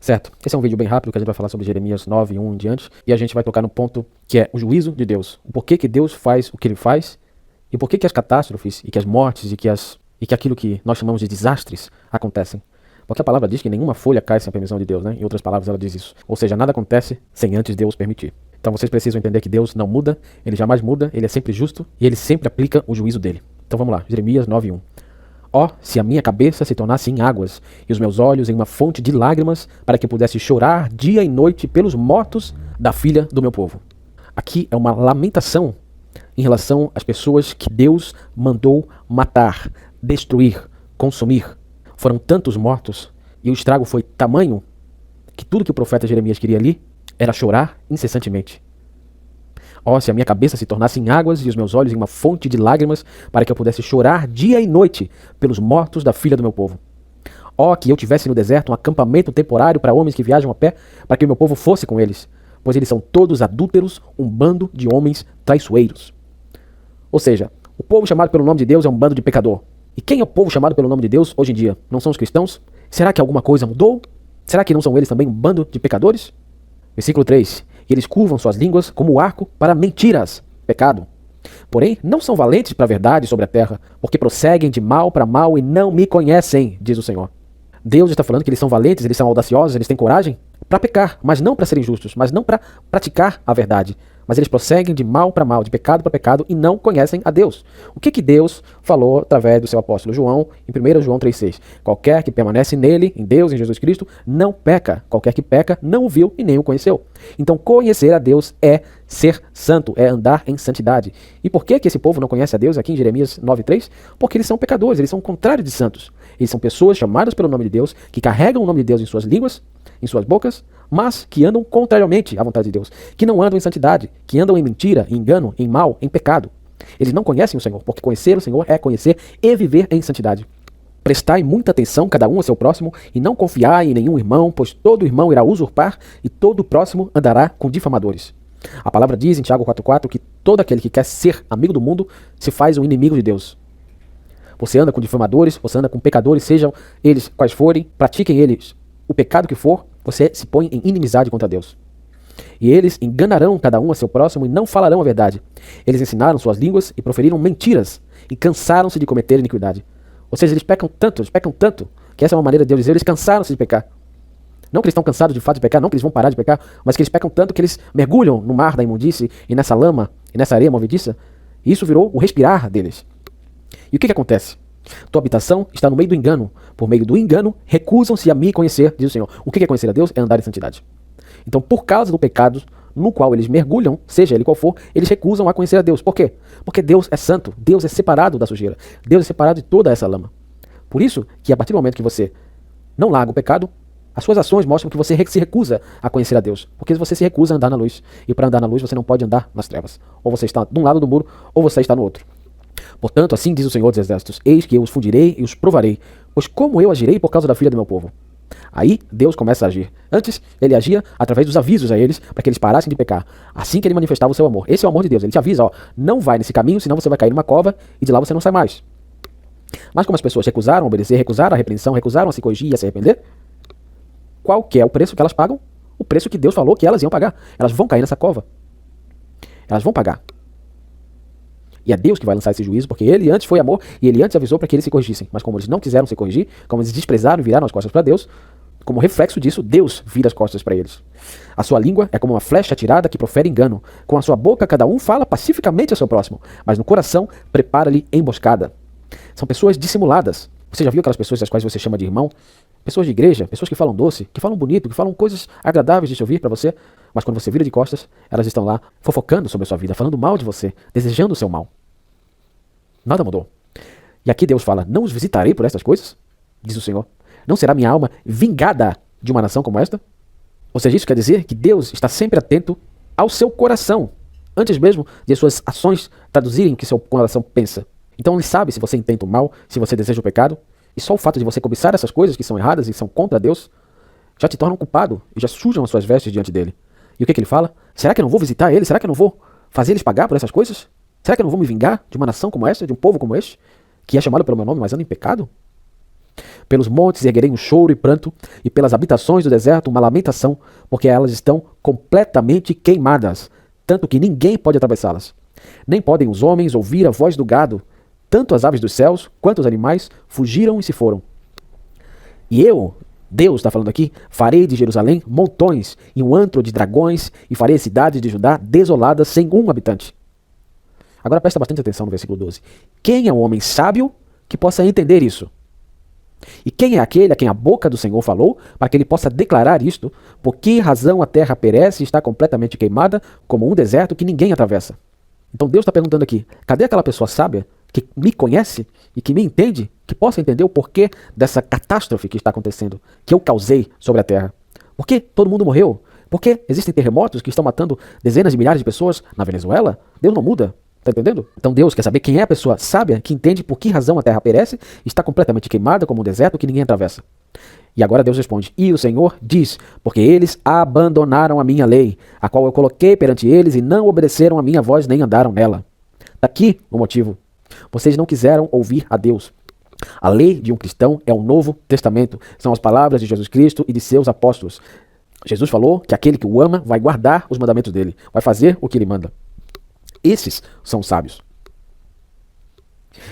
Certo? Esse é um vídeo bem rápido que a gente vai falar sobre Jeremias 9, 1 em diante. E a gente vai tocar no ponto que é o juízo de Deus. O porquê que Deus faz o que ele faz e por que as catástrofes e que as mortes e que aquilo que nós chamamos de desastres acontecem. Porque a palavra diz que nenhuma folha cai sem a permissão de Deus, né? Em outras palavras ela diz isso. Ou seja, nada acontece sem antes Deus permitir. Então vocês precisam entender que Deus não muda, ele jamais muda, ele é sempre justo e ele sempre aplica o juízo dele. Então vamos lá, Jeremias 9, 1. Ó, se a minha cabeça se tornasse em águas, e os meus olhos em uma fonte de lágrimas, para que eu pudesse chorar dia e noite pelos mortos da filha do meu povo. Aqui é uma lamentação em relação às pessoas que Deus mandou matar, destruir, consumir. Foram tantos mortos, e o estrago foi tamanho, que tudo que o profeta Jeremias queria ali era chorar incessantemente. Ó, se a minha cabeça se tornasse em águas e os meus olhos em uma fonte de lágrimas, para que eu pudesse chorar dia e noite pelos mortos da filha do meu povo. Ó, que eu tivesse no deserto um acampamento temporário para homens que viajam a pé, para que o meu povo fosse com eles, pois eles são todos adúlteros, um bando de homens traiçoeiros. Ou seja, o povo chamado pelo nome de Deus é um bando de pecador. E quem é o povo chamado pelo nome de Deus hoje em dia? Não são os cristãos? Será que alguma coisa mudou? Será que não são eles também um bando de pecadores? Versículo 3. E eles curvam suas línguas como o arco para mentiras, pecado. Porém, não são valentes para a verdade sobre a terra, porque prosseguem de mal para mal e não me conhecem, diz o Senhor. Deus está falando que eles são valentes, eles são audaciosos, eles têm coragem para pecar, mas não para serem justos, mas não para praticar a verdade. Mas eles prosseguem de mal para mal, de pecado para pecado e não conhecem a Deus. O que Deus falou através do seu apóstolo João, em 1 João 3,6? Qualquer que permanece nele, em Deus, em Jesus Cristo, não peca. Qualquer que peca não o viu e nem o conheceu. Então conhecer a Deus é ser santo, é andar em santidade. E por que esse povo não conhece a Deus aqui em Jeremias 9,3? Porque eles são pecadores, eles são o contrário de santos. Eles são pessoas chamadas pelo nome de Deus, que carregam o nome de Deus em suas línguas, em suas bocas, mas que andam contrariamente à vontade de Deus, que não andam em santidade, que andam em mentira, em engano, em mal, em pecado. Eles não conhecem o Senhor, porque conhecer o Senhor é conhecer e viver em santidade. Prestai muita atenção, cada um ao seu próximo, e não confiai em nenhum irmão, pois todo irmão irá usurpar, e todo próximo andará com difamadores. A palavra diz em Tiago 4,4 que todo aquele que quer ser amigo do mundo se faz um inimigo de Deus. Você anda com difamadores, você anda com pecadores, sejam eles quais forem, pratiquem eles o pecado que for, você se põe em inimizade contra Deus. E eles enganarão cada um a seu próximo e não falarão a verdade. Eles ensinaram suas línguas e proferiram mentiras e cansaram-se de cometer iniquidade. Ou seja, eles pecam tanto, que essa é uma maneira de Deus dizer, eles cansaram-se de pecar. Não que eles estão cansados de fato de pecar, não que eles vão parar de pecar, mas que eles pecam tanto que eles mergulham no mar da imundície e nessa lama e nessa areia movediça. E isso virou o respirar deles. E o que acontece? Tua habitação está no meio do engano. Por meio do engano, recusam-se a me conhecer, diz o Senhor. O que é conhecer a Deus? É andar em santidade. Então, por causa do pecado no qual eles mergulham, seja ele qual for, eles recusam a conhecer a Deus. Por quê? Porque Deus é santo, Deus é separado da sujeira, Deus é separado de toda essa lama. Por isso que a partir do momento que você não larga o pecado, as suas ações mostram que você se recusa a conhecer a Deus. Porque você se recusa a andar na luz. E para andar na luz, você não pode andar nas trevas. Ou você está de um lado do muro, ou você está no outro. Portanto, assim diz o Senhor dos Exércitos, eis que eu os fundirei e os provarei, pois como eu agirei por causa da filha do meu povo. Aí Deus começa a agir. Antes, ele agia através dos avisos a eles, para que eles parassem de pecar. Assim que ele manifestava o seu amor. Esse é o amor de Deus. Ele te avisa, ó, não vai nesse caminho, senão você vai cair numa cova e de lá você não sai mais. Mas como as pessoas recusaram a obedecer, recusaram a repreensão, recusaram a se corrigir e a se arrepender, qual que é o preço que elas pagam? O preço que Deus falou que elas iam pagar. Elas vão cair nessa cova. Elas vão pagar. E é Deus que vai lançar esse juízo, porque ele antes foi amor e ele antes avisou para que eles se corrigissem. Mas como eles não quiseram se corrigir, como eles desprezaram e viraram as costas para Deus, como reflexo disso, Deus vira as costas para eles. A sua língua é como uma flecha atirada que profere engano. Com a sua boca cada um fala pacificamente ao seu próximo, mas no coração prepara-lhe emboscada. São pessoas dissimuladas. Você já viu aquelas pessoas às quais você chama de irmão? Pessoas de igreja, pessoas que falam doce, que falam bonito, que falam coisas agradáveis de se ouvir para você, mas quando você vira de costas, elas estão lá fofocando sobre a sua vida, falando mal de você, desejando o seu mal. Nada mudou. E aqui Deus fala, não os visitarei por estas coisas, diz o Senhor. Não será minha alma vingada de uma nação como esta? Ou seja, isso quer dizer que Deus está sempre atento ao seu coração, antes mesmo de as suas ações traduzirem o que seu coração pensa. Então ele sabe se você intenta o mal, se você deseja o pecado, e só o fato de você cobiçar essas coisas que são erradas e são contra Deus, já te torna um culpado e já sujam as suas vestes diante dele. E o que ele fala? Será que eu não vou visitar ele? Será que eu não vou fazer eles pagar por essas coisas? Será que eu não vou me vingar de uma nação como esta, de um povo como este, que é chamado pelo meu nome, mas anda em pecado? Pelos montes erguerei um choro e pranto, e pelas habitações do deserto uma lamentação, porque elas estão completamente queimadas, tanto que ninguém pode atravessá-las. Nem podem os homens ouvir a voz do gado, tanto as aves dos céus quanto os animais fugiram e se foram. E eu, Deus está falando aqui, farei de Jerusalém montões e um antro de dragões, e farei as cidades de Judá desoladas sem um habitante. Agora presta bastante atenção no versículo 12. Quem é o homem sábio que possa entender isso? E quem é aquele a quem a boca do Senhor falou, para que ele possa declarar isto? Por que razão a terra perece e está completamente queimada, como um deserto que ninguém atravessa? Então Deus está perguntando aqui, cadê aquela pessoa sábia que me conhece e que me entende, que possa entender o porquê dessa catástrofe que está acontecendo, que eu causei sobre a terra? Por que todo mundo morreu? Por que existem terremotos que estão matando dezenas de milhares de pessoas na Venezuela? Deus não muda. Tá entendendo? Então Deus quer saber quem é a pessoa sábia que entende por que razão a terra perece e está completamente queimada como um deserto que ninguém atravessa. E agora Deus responde, e o Senhor diz, porque eles abandonaram a minha lei, a qual eu coloquei perante eles e não obedeceram a minha voz nem andaram nela. Daqui o motivo. Vocês não quiseram ouvir a Deus. A lei de um cristão é o Novo Testamento. São as palavras de Jesus Cristo e de seus apóstolos. Jesus falou que aquele que o ama vai guardar os mandamentos dele, vai fazer o que ele manda. Esses são os sábios.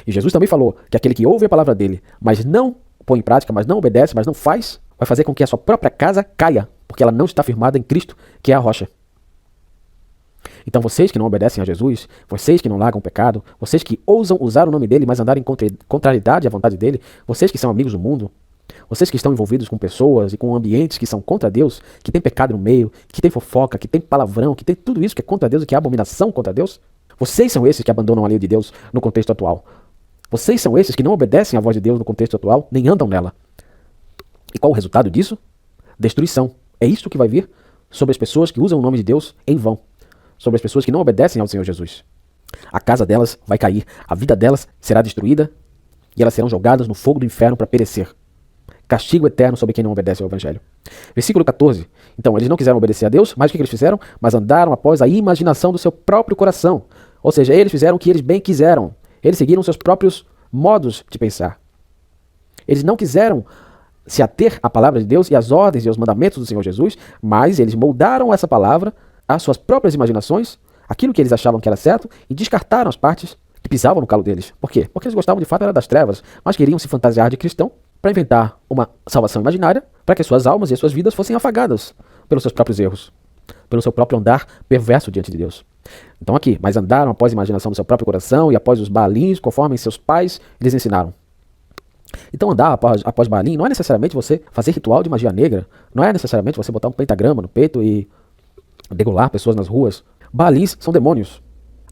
E Jesus também falou que aquele que ouve a palavra dele, mas não põe em prática, mas não obedece, mas não faz, vai fazer com que a sua própria casa caia, porque ela não está firmada em Cristo, que é a rocha. Então vocês que não obedecem a Jesus, vocês que não largam o pecado, vocês que ousam usar o nome dele, mas andarem em contrariedade à vontade dele, vocês que são amigos do mundo, vocês que estão envolvidos com pessoas e com ambientes que são contra Deus, que tem pecado no meio, que tem fofoca, que tem palavrão, que tem tudo isso que é contra Deus e que é abominação contra Deus, vocês são esses que abandonam a lei de Deus no contexto atual. Vocês são esses que não obedecem à voz de Deus no contexto atual, nem andam nela. E qual o resultado disso? Destruição. É isso que vai vir sobre as pessoas que usam o nome de Deus em vão. Sobre as pessoas que não obedecem ao Senhor Jesus. A casa delas vai cair, a vida delas será destruída e elas serão jogadas no fogo do inferno para perecer. Castigo eterno sobre quem não obedece ao Evangelho. Versículo 14. Então, eles não quiseram obedecer a Deus, mas o que eles fizeram? Mas andaram após a imaginação do seu próprio coração. Ou seja, eles fizeram o que eles bem quiseram. Eles seguiram seus próprios modos de pensar. Eles não quiseram se ater à palavra de Deus e às ordens e aos mandamentos do Senhor Jesus, mas eles moldaram essa palavra às suas próprias imaginações, aquilo que eles achavam que era certo, e descartaram as partes que pisavam no calo deles. Por quê? Porque eles gostavam de fato era das trevas, mas queriam se fantasiar de cristão para inventar uma salvação imaginária, para que as suas almas e as suas vidas fossem afagadas pelos seus próprios erros, pelo seu próprio andar perverso diante de Deus. Então aqui, mas andaram após a imaginação do seu próprio coração e após os Baalins, conforme seus pais lhes ensinaram. Então andar após Baalim não é necessariamente você fazer ritual de magia negra, não é necessariamente você botar um pentagrama no peito e degolar pessoas nas ruas. Baalins são demônios.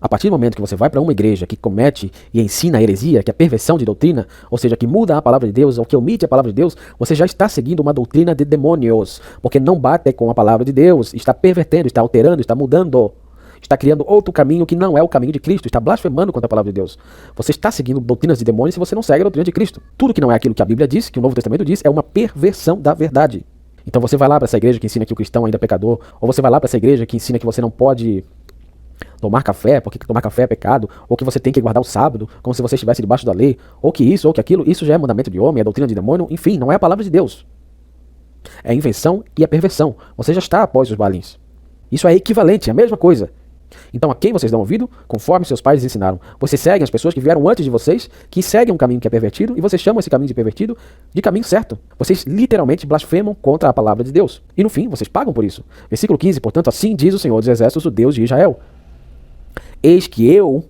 A partir do momento que você vai para uma igreja que comete e ensina a heresia, que é a perversão de doutrina, ou seja, que muda a palavra de Deus ou que omite a palavra de Deus, você já está seguindo uma doutrina de demônios, porque não bate com a palavra de Deus, está pervertendo, está alterando, está mudando, está criando outro caminho que não é o caminho de Cristo, está blasfemando contra a palavra de Deus. Você está seguindo doutrinas de demônios se você não segue a doutrina de Cristo. Tudo que não é aquilo que a Bíblia diz, que o Novo Testamento diz, é uma perversão da verdade. Então você vai lá para essa igreja que ensina que o cristão ainda é pecador, ou você vai lá para essa igreja que ensina que você não pode tomar café, porque tomar café é pecado, ou que você tem que guardar o sábado, como se você estivesse debaixo da lei, ou que isso, ou que aquilo, isso já é mandamento de homem, é doutrina de demônio, enfim, não é a palavra de Deus. É a invenção e a perversão. Você já está após os Baalins. Isso é equivalente, é a mesma coisa. Então a quem vocês dão ouvido? Conforme seus pais ensinaram. Vocês seguem as pessoas que vieram antes de vocês, que seguem um caminho que é pervertido, e vocês chamam esse caminho de pervertido de caminho certo. Vocês literalmente blasfemam contra a palavra de Deus. E no fim, vocês pagam por isso. Versículo 15, portanto, assim diz o Senhor dos Exércitos, o Deus de Israel. Eis que eu,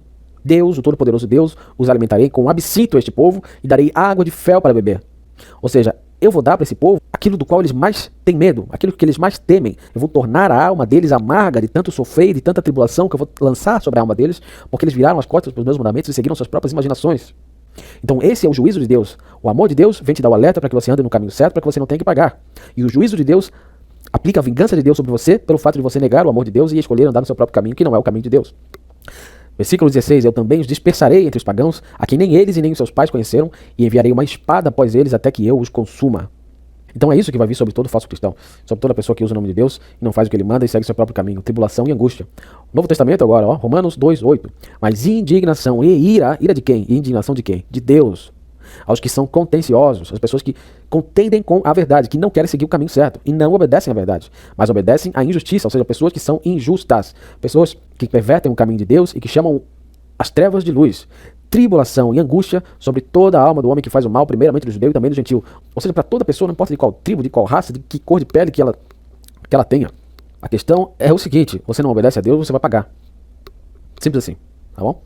Deus, o Todo-Poderoso Deus, os alimentarei com absinto este povo e darei água de fel para beber. Ou seja, eu vou dar para esse povo aquilo do qual eles mais têm medo, aquilo que eles mais temem. Eu vou tornar a alma deles amarga de tanto sofrer, de tanta tribulação que eu vou lançar sobre a alma deles, porque eles viraram as costas para os meus mandamentos e seguiram suas próprias imaginações. Então esse é o juízo de Deus. O amor de Deus vem te dar o alerta para que você ande no caminho certo, para que você não tenha que pagar. E o juízo de Deus aplica a vingança de Deus sobre você pelo fato de você negar o amor de Deus e escolher andar no seu próprio caminho, que não é o caminho de Deus. Versículo 16, eu também os dispersarei entre os pagãos, a quem nem eles e nem os seus pais conheceram, e enviarei uma espada após eles até que eu os consuma. Então é isso que vai vir sobre todo falso cristão, sobre toda pessoa que usa o nome de Deus e não faz o que ele manda e segue seu próprio caminho, tribulação e angústia. Novo Testamento agora, ó, Romanos 2:8. Mas indignação e ira de quem? E indignação de quem? De Deus. aos que são contenciosos, as pessoas que contendem com a verdade, que não querem seguir o caminho certo e não obedecem à verdade, mas obedecem à injustiça, ou seja, pessoas que são injustas, pessoas que pervertem o caminho de Deus e que chamam as trevas de luz. Tribulação e angústia sobre toda a alma do homem que faz o mal, primeiramente do judeu e também do gentil. Ou seja, para toda pessoa, não importa de qual tribo, de qual raça, de que cor de pele que ela tenha. A questão é o seguinte: você não obedece a Deus, você vai pagar. Simples assim, tá bom?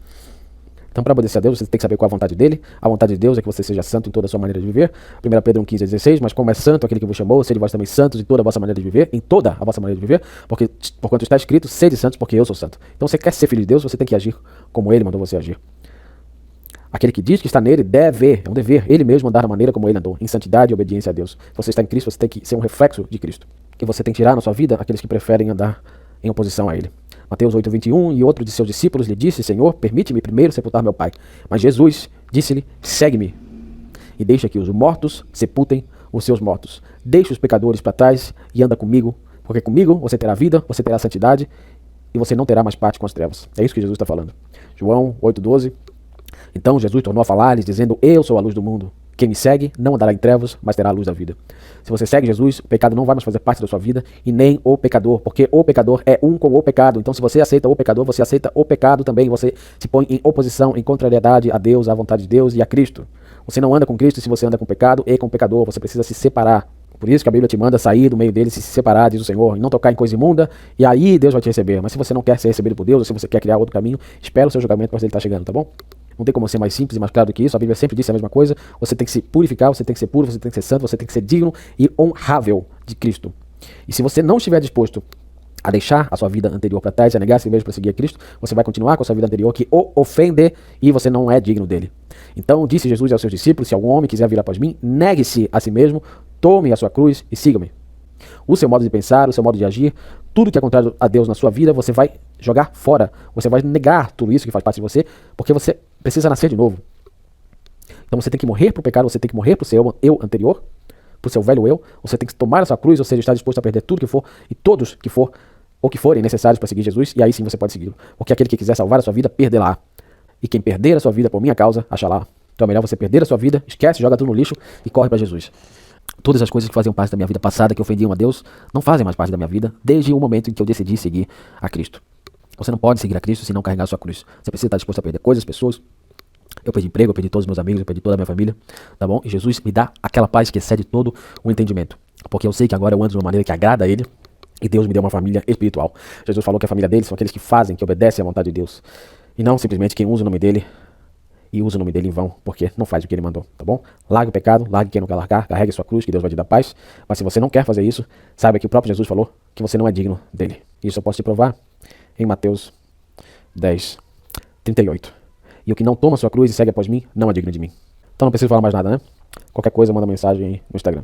Então, para obedecer a Deus, você tem que saber qual é a vontade dele. A vontade de Deus é que você seja santo em toda a sua maneira de viver. 1 Pedro 1,15-16, mas como é santo aquele que vos chamou, sede vós também santos em toda a vossa maneira de viver, em toda a vossa maneira de viver, porque porquanto está escrito, sede santos, porque eu sou santo. Então, você quer ser filho de Deus, você tem que agir como ele mandou você agir. Aquele que diz que está nele é um dever, ele mesmo andar da maneira como ele andou, em santidade e obediência a Deus. Se você está em Cristo, você tem que ser um reflexo de Cristo. E você tem que tirar na sua vida aqueles que preferem andar em oposição a ele. Mateus 8,21, e outro de seus discípulos lhe disse: Senhor, permite-me primeiro sepultar meu pai. Mas Jesus disse-lhe: segue-me, e deixa que os mortos sepultem os seus mortos. Deixa os pecadores para trás e anda comigo, porque comigo você terá vida, você terá santidade, e você não terá mais parte com as trevas. É isso que Jesus está falando. João 8,12. Então Jesus tornou a falar-lhes, dizendo: eu sou a luz do mundo. Quem me segue não andará em trevas, mas terá a luz da vida. Se você segue Jesus, o pecado não vai mais fazer parte da sua vida, e nem o pecador, porque o pecador é um com o pecado. Então, se você aceita o pecador, você aceita o pecado também. Você se põe em oposição, em contrariedade a Deus, à vontade de Deus e a Cristo. Você não anda com Cristo se você anda com o pecado e com o pecador. Você precisa se separar. Por isso que a Bíblia te manda sair do meio deles e se separar, diz o Senhor, e não tocar em coisa imunda, e aí Deus vai te receber. Mas se você não quer ser recebido por Deus, ou se você quer criar outro caminho, espera o seu julgamento, pois ele está chegando, tá bom? Não tem como ser mais simples e mais claro do que isso. A Bíblia sempre disse a mesma coisa. Você tem que se purificar, você tem que ser puro, você tem que ser santo, você tem que ser digno e honrável de Cristo. E se você não estiver disposto a deixar a sua vida anterior para trás, a negar a si mesmo para seguir a Cristo, você vai continuar com a sua vida anterior que o ofende e você não é digno dele. Então disse Jesus aos seus discípulos: se algum homem quiser vir após mim, negue-se a si mesmo, tome a sua cruz e siga-me. O seu modo de pensar, o seu modo de agir, tudo que é contrário a Deus na sua vida, você vai jogar fora. Você vai negar tudo isso que faz parte de você, porque você precisa nascer de novo. Então você tem que morrer para o pecado, você tem que morrer para o seu eu anterior, para o seu velho eu. Você tem que tomar a sua cruz, ou seja, estar disposto a perder tudo que for e todos que for ou que forem necessários para seguir Jesus, e aí sim você pode segui-lo. Porque aquele que quiser salvar a sua vida, perderá. E quem perder a sua vida por minha causa, achará. Então é melhor você perder a sua vida, esquece, joga tudo no lixo e corre para Jesus. Todas as coisas que faziam parte da minha vida passada, que ofendiam a Deus, não fazem mais parte da minha vida, desde o momento em que eu decidi seguir a Cristo. Você não pode seguir a Cristo se não carregar a sua cruz. Você precisa estar disposto a perder coisas, pessoas. Eu perdi emprego, eu perdi todos os meus amigos, eu perdi toda a minha família, tá bom? E Jesus me dá aquela paz que excede todo o entendimento. Porque eu sei que agora eu ando de uma maneira que agrada a Ele, e Deus me deu uma família espiritual. Jesus falou que a família dele são aqueles que fazem, que obedecem à vontade de Deus. E não simplesmente quem usa o nome dele e usa o nome dele em vão, porque não faz o que ele mandou, tá bom? Largue o pecado, largue quem não quer largar, carregue sua cruz, que Deus vai te dar paz. Mas se você não quer fazer isso, saiba que o próprio Jesus falou que você não é digno dele. Isso eu posso te provar em Mateus 10:38. E o que não toma sua cruz e segue após mim, não é digno de mim. Então não preciso falar mais nada, né? Qualquer coisa, manda mensagem aí no Instagram.